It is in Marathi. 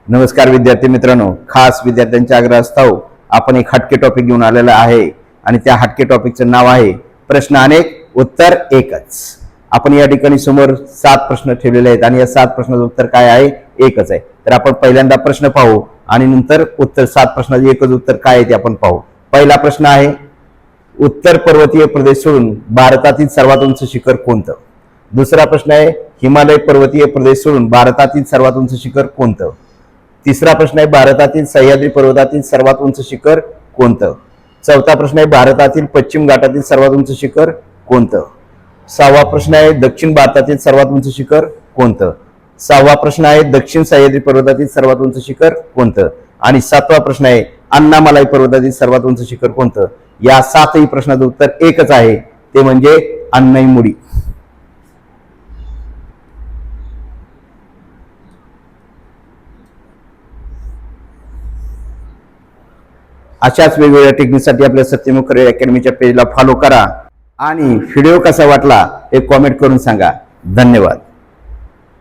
नमस्कार विद्यार्थी मित्रांनो, खास विद्यार्थ्यांच्या आग्रहास्तव आपण एक हटके टॉपिक घेऊन आलेला आहे आणि त्या हटके टॉपिकचं नाव आहे प्रश्न अनेक उत्तर एकच। आपण या ठिकाणी समोर 7 प्रश्न ठेवलेले आहेत आणि या 7 प्रश्नाचं उत्तर काय आहे? एकच आहे। तर आपण पहिल्यांदा प्रश्न पाहू आणि नंतर उत्तर 7 प्रश्नाचे एकच उत्तर काय आहे ते आपण पाहू। पहिला प्रश्न आहे, उत्तर पर्वतीय प्रदेश सोडून भारतातील सर्वात उंच शिखर कोणतं? दुसरा प्रश्न आहे, हिमालय पर्वतीय प्रदेश सोडून भारतातील सर्वात उंच शिखर कोणतं? तिसरा प्रश्न आहे, भारतातील सह्याद्री पर्वतातील सर्वात उंच शिखर कोणतं? चौथा प्रश्न आहे, भारतातील पश्चिम घाटातील सर्वात उंच शिखर कोणतं? 6वा प्रश्न आहे, दक्षिण भारतातील सर्वात उंच शिखर कोणतं? 6वा प्रश्न आहे, दक्षिण सह्याद्री पर्वतातील सर्वात उंच शिखर कोणतं? आणि 7वा प्रश्न आहे, अन्नामलाई पर्वतातील सर्वात उंच शिखर कोणतं? या 7ही प्रश्नाचं उत्तर एकच आहे, ते म्हणजे अन्नईमुडी। अशाच वेगवेगळ्या टेक्निकसाठी आपल्या सत्यमुख करिअर अकॅडमीच्या पेजला फॉलो करा आणि व्हिडिओ कसा वाटला हे कमेंट करून सांगा। धन्यवाद।